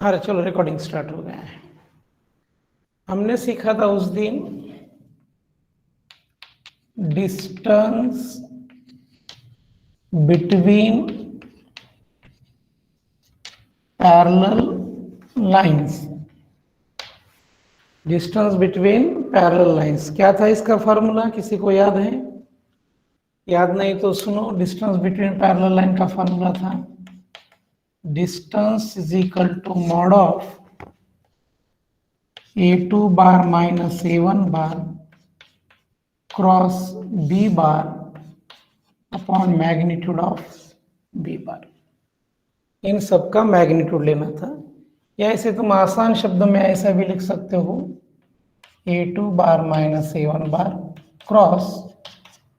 अरे चलो recording start हो गया है। हमने सीखा था उस दिन distance between parallel lines. Distance between parallel lines क्या था इसका फॉर्मूला, किसी को याद है? याद नहीं तो सुनो, डिस्टेंस बिटवीन पैरेलल लाइन का फॉर्मूला था distance is equal to mod of a2 bar minus a1 bar cross b bar upon magnitude of b bar. इन सब का मैग्नीट्यूड लेना था, या ऐसे तुम आसान शब्दों में ऐसा भी लिख सकते हो a2 bar minus a1 bar cross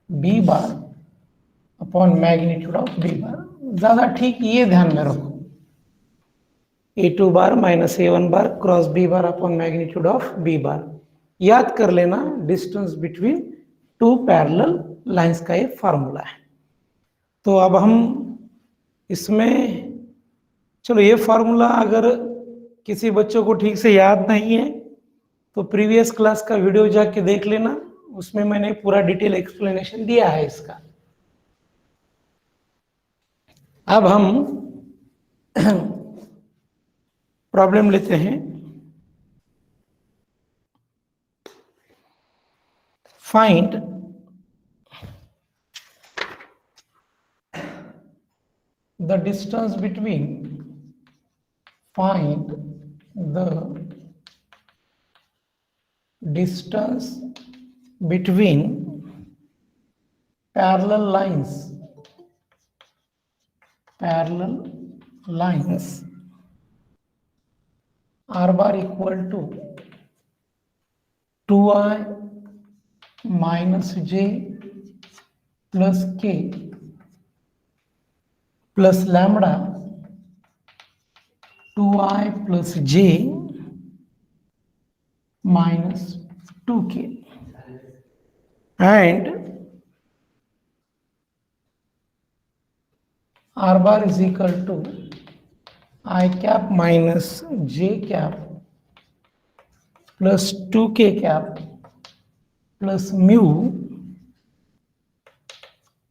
b bar upon magnitude of b बार। ज्यादा ठीक ये ध्यान में रखो, a2 bar minus a1 bar cross b bar upon magnitude of b बार। याद कर लेना distance between two parallel lines का ये फार्मूला है। तो अब हम इसमें चलो ये फार्मूला अगर किसी बच्चों को ठीक से याद नहीं है तो प्रीवियस क्लास का वीडियो जाके देख लेना, उसमें मैंने पूरा डिटेल एक्सप्लेनेशन दिया है इसका। अब हम प्रॉब्लम लेते हैं। Find the distance between parallel lines r bar equal to 2i minus j plus k plus lambda 2i plus j minus 2k and r bar is equal to I cap minus j cap plus 2k cap plus mu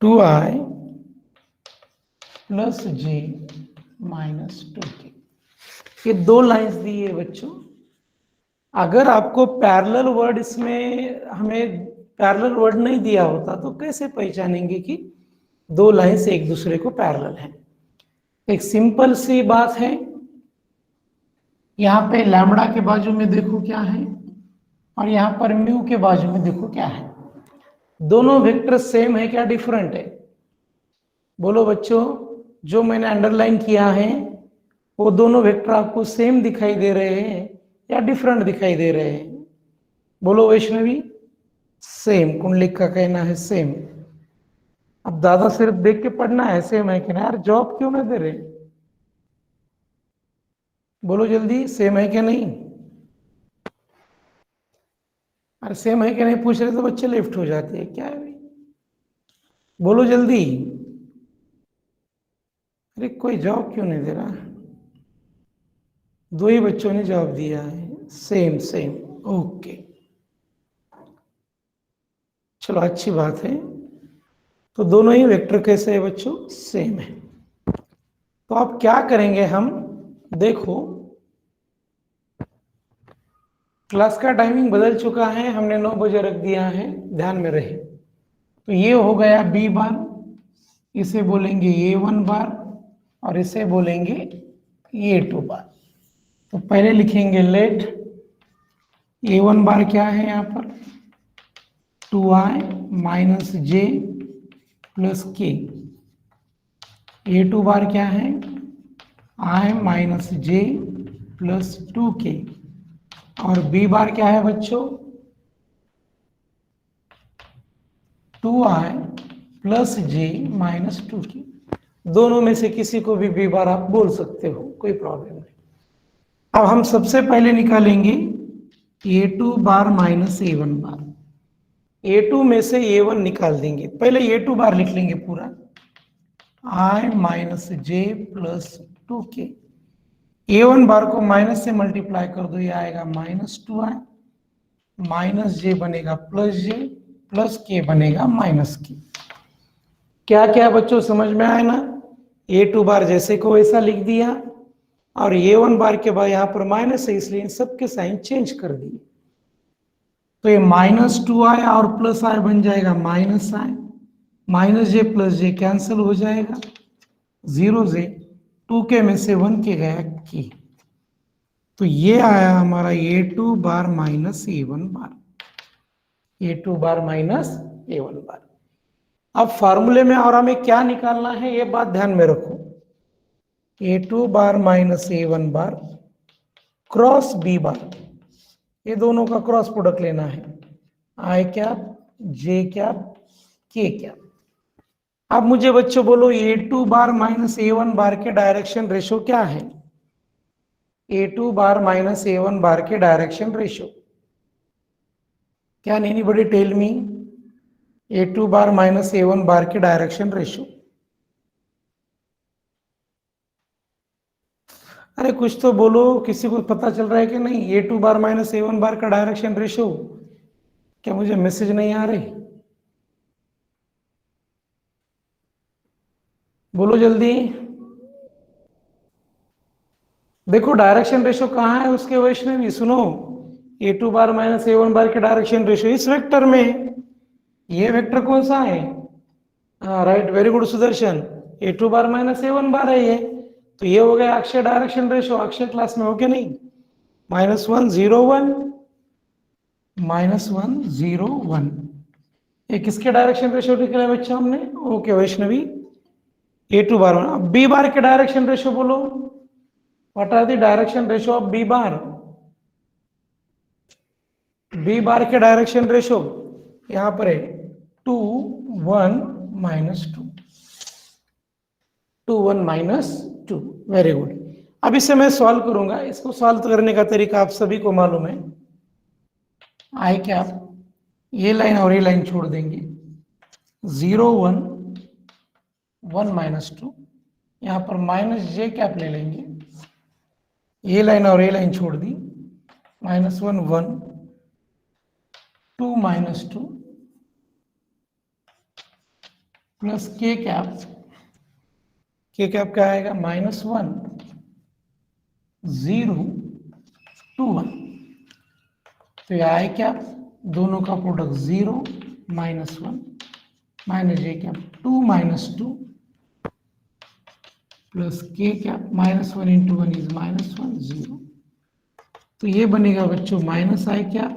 2i plus J minus 2k। ये दो lines दी है बच्चों। अगर आपको parallel word इसमें हमें parallel word नहीं दिया होता तो कैसे पहचानेंगे कि दो लाइंस एक दूसरे को पैरेलल हैं? एक सिंपल सी बात है, यहाँ पे लैम्बडा के बाजू में देखो क्या है और यहाँ पर म्यू के बाजू में देखो क्या है। दोनों वेक्टर सेम है क्या डिफरेंट है? बोलो बच्चों, जो मैंने अंडरलाइन किया है वो दोनों वेक्टर आपको सेम दिखाई दे रहे हैं या डिफरेंट दिखाई दे रहे हैं? बोलो वैष्णवी। सेम। कुंडलिक का कहना है सेम। अब दादा सिर्फ देख के पढ़ना है सेम है कि नहीं। यार जॉब क्यों ना दे रहे? बोलो जल्दी, सेम है क्या नहीं? अरे सेम है कि नहीं पूछ रहे तो बच्चे लेफ्ट हो जाते हैं, क्या है भाई? बोलो जल्दी। अरे कोई जवाब क्यों नहीं दे रहा? दो ही बच्चों ने जवाब दिया है सेम सेम। ओके चलो अच्छी बात है। तो दोनों ही वेक्टर कैसे है बच्चों? सेम है। तो अब क्या करेंगे हम, देखो क्लास का टाइमिंग बदल चुका है, हमने 9 बजे रख दिया है, ध्यान में रहे। तो ये हो गया b बार, इसे बोलेंगे a1 बार और इसे बोलेंगे a2 बार। तो पहले लिखेंगे लेट a1 बार क्या है यहाँ पर 2i minus j plus k। a2 बार क्या है i minus j plus 2k। और b बार क्या है बच्चों 2i plus j minus 2k। दोनों में से किसी को भी b बार आप बोल सकते हो, कोई प्रॉब्लम नहीं। अब हम सबसे पहले निकालेंगे a2 बार माइनस a1 बार। a2 में से a1 निकाल देंगे। पहले a2 बार लिख लेंगे पूरा i minus j plus 2k। A1 बार को माइनस से मल्टीप्लाई कर दो, ये आएगा -2i, माइनस जे बनेगा प्लस जे, प्लस के बनेगा माइनस के। क्या क्या बच्चों समझ में आया ना? A2 बार जैसे को वैसा लिख दिया, और A1 बार के बाद यहाँ पर माइनस है इसलिए इन सबके साइन चेंज कर दिए। तो ये -2i और प्लस i बन जाएगा -i, minus J plus J cancel हो जाएगा, 0 से 2 के में से 1 के गया की। तो ये आया हमारा A2 बार माइनस A1 बार, A2 बार माइनस A1 बार। अब फार्मूले में और हमें क्या निकालना है ये बात ध्यान में रखो। A2 bar minus A1 bar cross B bar, ये दोनों का क्रॉस प्रोडक्ट लेना है, I cap J cap K cap. अब मुझे बच्चों बोलो A2 bar minus A1 bar के डायरेक्शन रेशो क्या है? A2 bar minus A1 bar के direction ratio, can anybody tell me? A2 bar minus A1 bar के डायरेक्शन रेशो। अरे कुछ तो बोलो, किसी को पता चल रहा है कि नहीं? A2 बार माइनस A1 बार का डायरेक्शन रेशो, क्या मुझे मैसेज नहीं आ रही? बोलो जल्दी। देखो डायरेक्शन रेशो कहाँ है उसके वैष्णवी, सुनो। A2 bar minus A1 bar के डायरेक्शन रेशो इस वेक्टर में है। ये वेक्टर कौन सा है? Right, very good Sudarshan. A2 bar minus A1 बार है ये। तो ये हो गया Akshay direction ratio, Akshay class में हो के नहीं? -1 0 1, -1 0 1, ये किसके डायरेक्शन रेशो निकला बच्चा हमने? Okay Vaishnavi, A2 bar. अब B बार के डायरेक्शन रेशो बोलो, what are the direction ratio of B bar? B bar के डायरेक्शन रेशो यहां पर है 2 1 -2, 2 1 -2, वेरी गुड। अब इसे मैं सॉल्व करूंगा, इसको सॉल्व करने का तरीका आप सभी को मालूम है। आई कैप, ये लाइन और ये लाइन छोड़ देंगे, 0 1 1 -2, यहां पर माइनस जे कैप ले लेंगे, ये लाइन और ये लाइन छोड़ दी, -1 1 2 -2 प्लस के कैप, के कैप क्या आएगा? -1 0 2 1। तो ये आई कैप, दोनों का product 0 -1 minus J cap 2 -2 plus के कैप, -1 इंटू 1 इज -1 0। तो ये बनेगा बच्चों माइनस आई कैप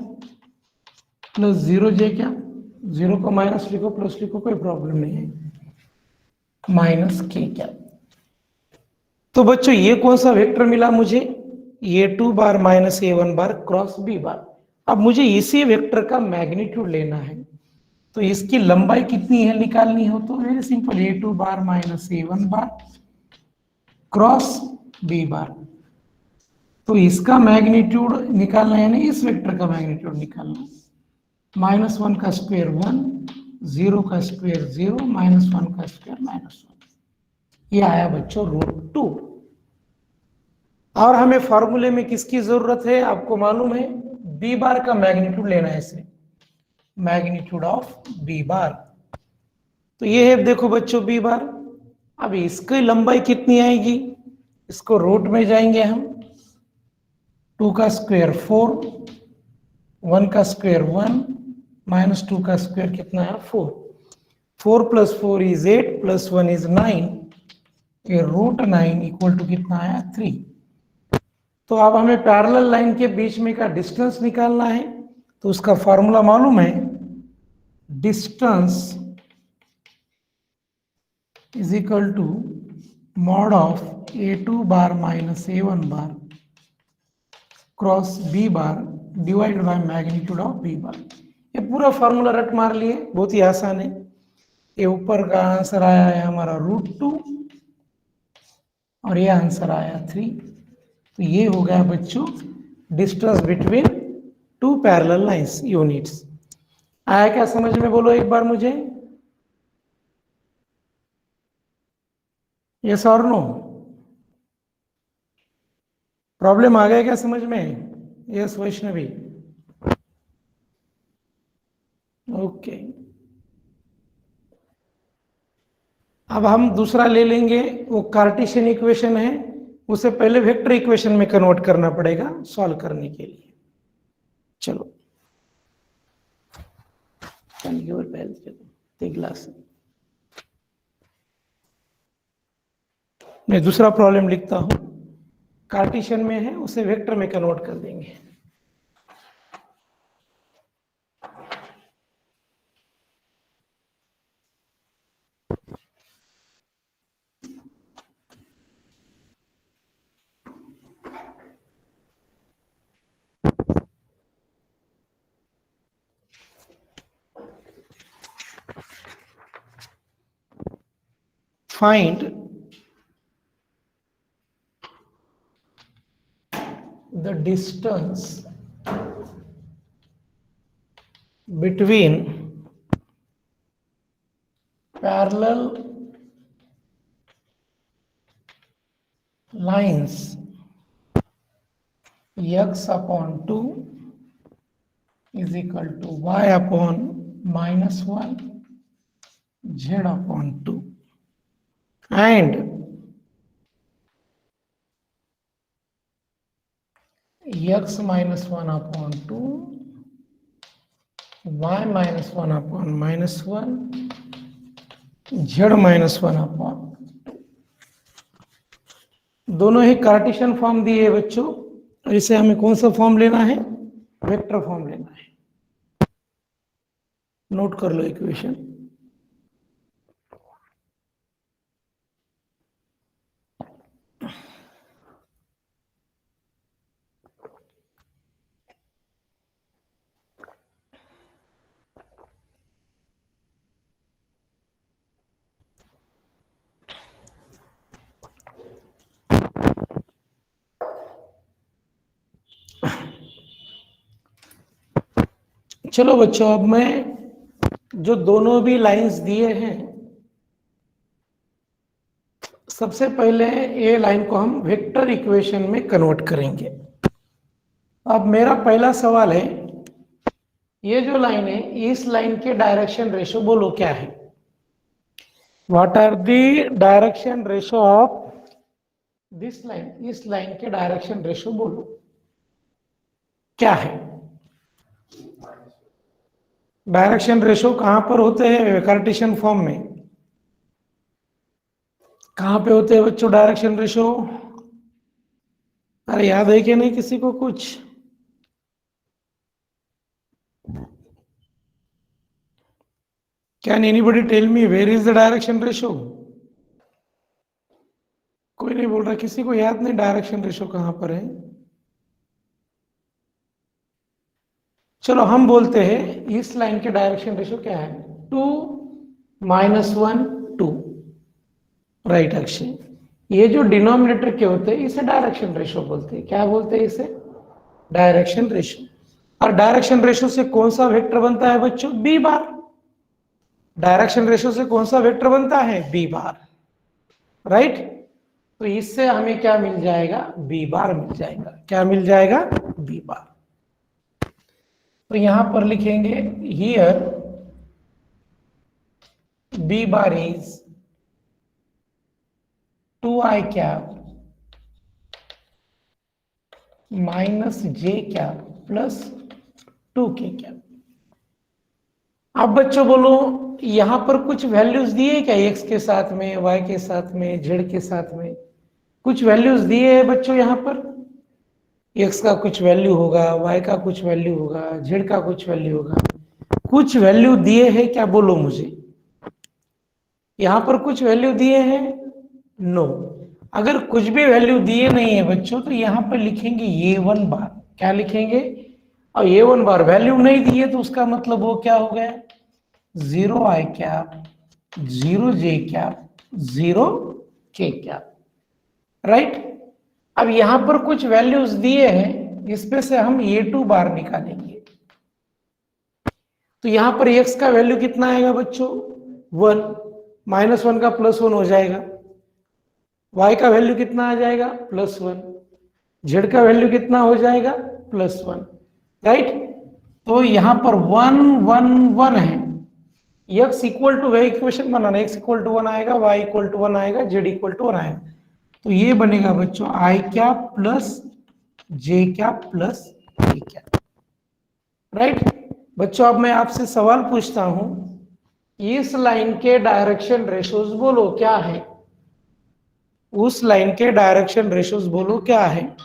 प्लस 0 जे कैप, 0 को माइनस लिखो प्लस लिखो कोई प्रॉब्लम नहीं है, माइनस के कैप। तो बच्चों ये कौन सा वेक्टर मिला मुझे? A2 bar minus A1 bar cross B बार। अब मुझे इसी वेक्टर का मैग्नीट्यूड लेना है, तो इसकी लंबाई कितनी है निकालनी हो तो very simple, A2 bar minus A1 bar cross B bar. तो इसका मैग्नीट्यूड निकालना है ना, इस वेक्टर का मैग्नीट्यूड निकालना, -1 का स्क्वायर 1, 0 का स्क्वायर 0, -1 का स्क्वायर -1, ये आया बच्चों √2। और हमें फॉर्मूले में किसकी जरूरत है आपको मालूम है? B बार का मैग्नीट्यूड लेना है इसे, मैग्नीट्यूड ऑफ B बार। तो ये है देखो बच्चों B बार। अब इसकी लंबाई कितनी आएगी? इसको रूट में जाएंगे हम, 2 का स्क्वायर 4, 1 का स्क्वायर 1, -2 का स्क्वायर कितना है? 4, 4 + 4 इज 8 + 1 इज 9, ये √9 इक्वल टू कितना आया? 3। तो अब हमें पैरेलल लाइन के बीच में का डिस्टेंस निकालना है, तो उसका फॉर्मूला मालूम है, distance is equal to mod of A2 bar minus A1 bar cross B bar divide by magnitude of B bar. ये पूरा फॉर्मूला रट मार लिए, बहुत ही आसान है। ये ऊपर का आंसर आया है हमारा √2 और ये आंसर आया 3। तो ये हो गया बच्चों distance between two parallel lines units. आया क्या समझ में? बोलो एक बार मुझे, यस और नो? प्रॉब्लम आ गया क्या समझ में? Yes Vaishnavi, okay. अब हम दूसरा ले लेंगे, वो कार्टेशियन इक्वेशन है, उसे पहले वेक्टर इक्वेशन में कन्वर्ट करना पड़ेगा सॉल्व करने के लिए। चलो ग्लास, मैं दूसरा प्रॉब्लम लिखता हूं, कार्टेशियन में है, उसे वेक्टर में कन्वर्ट कर देंगे। Find the distance between parallel lines x upon 2 is equal to y upon -1 z upon 2 and x minus 1 upon 2 y minus 1 upon -1 z minus 1 upon 2। दोनों ही कार्टेशियन फॉर्म दिए है बच्चों, इसे हमें कौन सा फॉर्म लेना है? वेक्टर फॉर्म लेना है। नोट कर लो इक्वेशन। चलो बच्चों, अब मैं जो दोनों भी लाइंस दिए हैं, सबसे पहले ये लाइन को हम वेक्टर इक्वेशन में कन्वर्ट करेंगे। अब मेरा पहला सवाल है, ये जो लाइन है, इस लाइन के डायरेक्शन रेशो बोलो क्या है? What are the direction ratio of this line? इस लाइन के डायरेक्शन रेशो बोलो क्या है? डायरेक्शन रेशो कहां पर होते हैं कार्टेशियन फॉर्म में? कहां पे होते हैं बच्चों डायरेक्शन रेशो? अरे याद है कि नहीं किसी को कुछ? Can anybody tell me where is the direction ratio? कोई नहीं बोल रहा, किसी को याद नहीं डायरेक्शन रेशो कहां पर है? चलो हम बोलते हैं इस लाइन के डायरेक्शन रेशो क्या है? 2 -1 2, राइट अक्षय। ये जो डिनोमिनेटर के होते हैं इसे डायरेक्शन रेशो बोलते हैं। क्या बोलते हैं इसे? Direction ratio. और डायरेक्शन रेशो से कौन सा वेक्टर बनता है बच्चों? B bar. डायरेक्शन रेशो से कौन सा वेक्टर बनता है? B bar, right. तो इससे हमें क्या मिल जाएगा? बी बार मिल जाएगा। क्या मिल जाएगा? B bar. तो यहां पर लिखेंगे here B bar is 2i cap minus J cap plus 2k cap. अब बच्चों बोलो, यहां पर कुछ वैल्यूज दिए क्या? x के साथ में, y के साथ में, z के साथ में कुछ वैल्यूज दिए हैं बच्चों। यहां पर x का कुछ वैल्यू होगा, y का कुछ वैल्यू होगा, z का कुछ वैल्यू होगा। कुछ वैल्यू दिए हैं क्या? बोलो मुझे। यहां पर कुछ वैल्यू दिए हैं? नो। अगर कुछ भी वैल्यू दिए नहीं है बच्चों, तो यहां पर लिखेंगे a1 बार। क्या लिखेंगे? और a1 बार वैल्यू नहीं दिए तो उसका मतलब वो क्या हो गया? 0i cap 0j cap 0k cap, right. अब यहां पर कुछ वैल्यूज दिए हैं, इसमें से हम a2 बार निकालेंगे। तो यहां पर x का वैल्यू कितना आएगा बच्चों? 1, -1 का +1 हो जाएगा। y का वैल्यू कितना आ जाएगा? +1। जेड का वैल्यू कितना हो जाएगा +1, राइट। तो यहां पर 1 1 1 है, x इक्वल टू वही इक्वेशन बनाना, x इक्वल टू 1 आएगा, y इक्वल टू 1 आएगा, z इक्वल टू 1 आएगा। तो ये बनेगा बच्चों आई कैप प्लस जे कैप प्लस के कैप, राइट। बच्चों अब मैं आपसे सवाल पूछता हूं, इस लाइन के डायरेक्शन रेशोज बोलो क्या है, उस लाइन के डायरेक्शन रेशोज बोलो क्या है,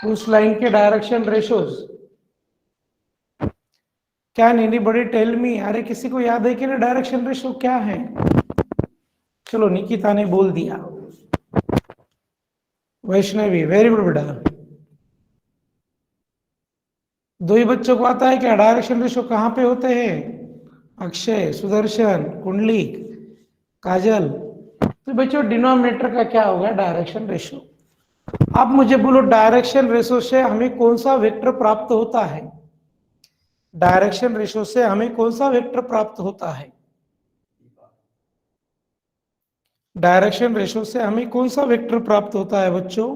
उस लाइन के direction ratios. Can anybody tell me? अरे किसी को याद है कि ना डायरेक्शन रेशो क्या है? चलो निकिता ने बोल दिया। वैष्णवी वेरी गुड बेटा। दो ही बच्चों को आता है क्या डायरेक्शन रेशो कहाँ पे होते हैं? अक्षय, सुदर्शन, कुंडलिक, काजल। तो बच्चों डिनोमिनेटर का क्या होगा डायरेक्शन रेशो। आप मुझे बोलो डायरेक्शन रेशो से हमें कौन सा वेक्टर प्राप्त होता है? डायरेक्शन रेशो से हमें कौन सा वेक्टर प्राप्त होता है? डायरेक्शन रेशो से हमें कौन सा वेक्टर प्राप्त होता है बच्चों?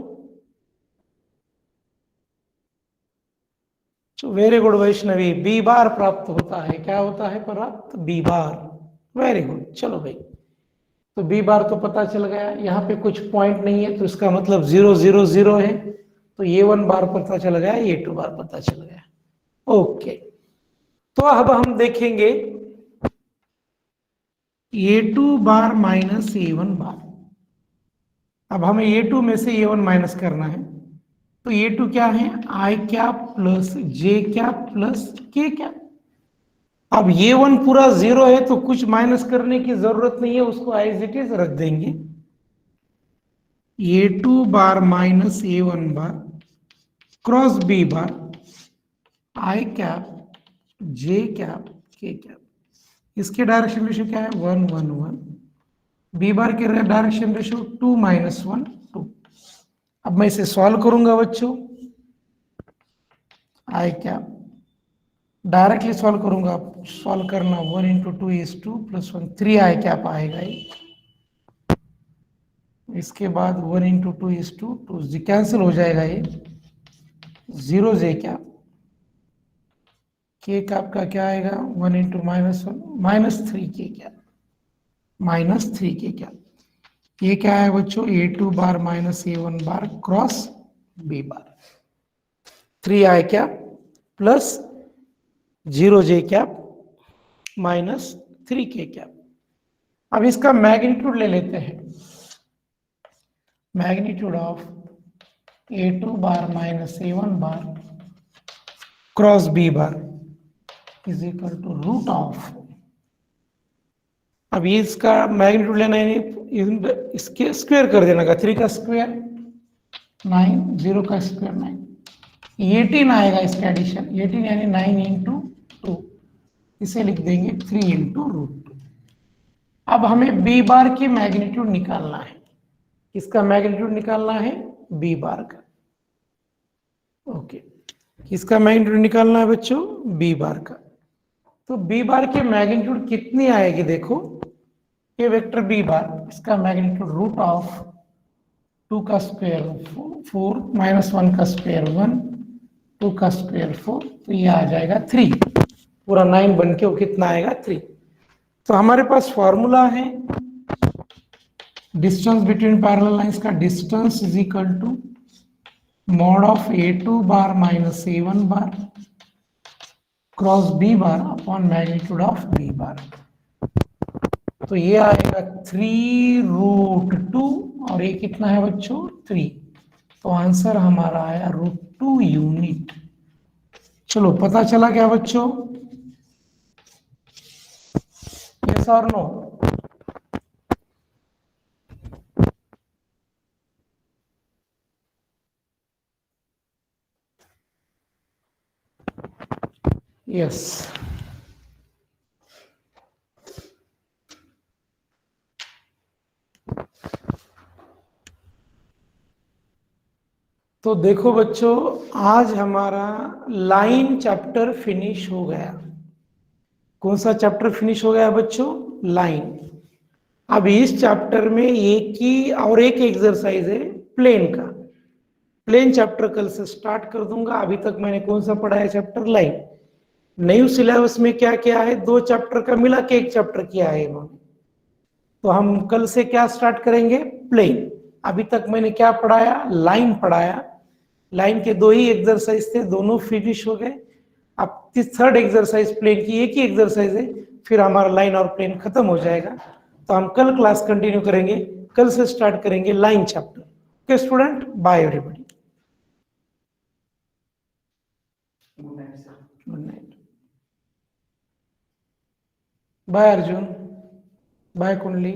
Very good Vaishnavi, B bar प्राप्त होता है। क्या होता है प्राप्त? B bar. Very good. चलो भाई, तो बी बार तो पता चल गया। यहाँ पे कुछ पॉइंट नहीं है तो इसका मतलब 0 0 0 है, तो ये 1 बार पता चल गया, ये 2 बार पता चल गया। ओके, तो अब हम देखेंगे A2 बार माइनस A1 बार। अब हमें A2 में से A1 माइनस करना है, तो A2 क्या है? आई कैप प्लस जे कैप प्लस के कैप। अब A1 पूरा 0 है तो कुछ माइनस करने की जरूरत नहीं है, उसको एज इट इज रख देंगे। A2 bar minus A1 bar cross B बार आई कैप जे कैप के कैप। इसके डायरेक्शन रेशो क्या है? 1 1 1। बी बार के डायरेक्शन रेशो 2 माइनस 1 2। अब मैं इसे सॉल्व करूंगा बच्चों। आई कैप डायरेक्टली सॉल्व करूंगा, सॉल्व करना। 1 into 2 is 2 plus 1 3 i cap आएगा ये। इसके बाद 1 इंटू 2 इज 2 2 कैंसिल हो जाएगा ये, 0 जे कैप। के कैप का क्या आएगा? 1 into minus 1 minus 3 k cap, minus 3 k cap. ये क्या है बच्चों? A2 bar minus A1 bar cross B bar. 3 i cap plus 0 j cap minus 3 k cap. अब इसका मैग्नीट्यूड ले लेते हैं। Magnitude of A2 bar minus A1 bar cross B bar is equal to root of. अब ये इसका magnitude लेना है, इसके स्क्वायर कर देना का। 3 का स्क्वायर 9, 0 का स्क्वायर 9, 18 आएगा इसका एडिशन। 18 यानी 9 इंटू 2, इसे लिख देंगे 3 इंटू रूट 2। अब हमें बी बार की मैग्नीट्यूड निकालना है। किसका मैग्नीट्यूड निकालना है? बी बार का। ओके, किसका मैग्नीट्यूड निकालना है बच्चों? बी बार का। तो बी बार की मैग्नीट्यूड कितनी आएगी? देखो, ये वेक्टर बी बार, इसका मैग्नीट्यूड रूट ऑफ 2 का स्क्वायर 4 माइनस 1 का स्क्वायर 1 2 का स्क्वायर 4, तो ये आ जाएगा 3। पूरा 9 बन के वो कितना आएगा? 3। तो हमारे पास फॉर्मूला है डिस्टेंस बिटवीन पैरेलल लाइंस का। Distance is equal to mod of A2 bar minus A1 bar cross B bar upon magnitude of B bar. तो ये आएगा 3 रूट 2 और ये कितना है बच्चों? 3। तो आंसर हमारा आया रूट 2 यूनिट। चलो पता चला क्या बच्चों? यस और नो? यस। तो देखो बच्चों, आज हमारा लाइन चैप्टर फिनिश हो गया। कौन सा चैप्टर फिनिश हो गया बच्चों? लाइन। अब इस चैप्टर में एक ही और एक एक्सरसाइज है प्लेन का। प्लेन चैप्टर कल से स्टार्ट कर दूंगा। अभी तक मैंने कौन सा पढ़ा है चैप्टर? लाइन। न्यू सिलेबस में क्या क्या है? 2 चैप्टर का मिला के 1 चैप्टर किया है इन्होंने। तो हम कल से क्या स्टार्ट करेंगे? प्लेन। अभी तक मैंने क्या पढ़ाया? लाइन पढ़ाया। लाइन के 2 ही एक्सरसाइज थे, दोनों फिनिश हो गए। अब थर्ड एक्सरसाइज प्लेन की एक ही एक्सरसाइज है, फिर हमारा लाइन और प्लेन खत्म हो जाएगा। तो हम कल क्लास कंटिन्यू करेंगे, कल से स्टार्ट करेंगे line chapter. Okay student, bye everybody, good night, bye Arjun, bye कुंडली।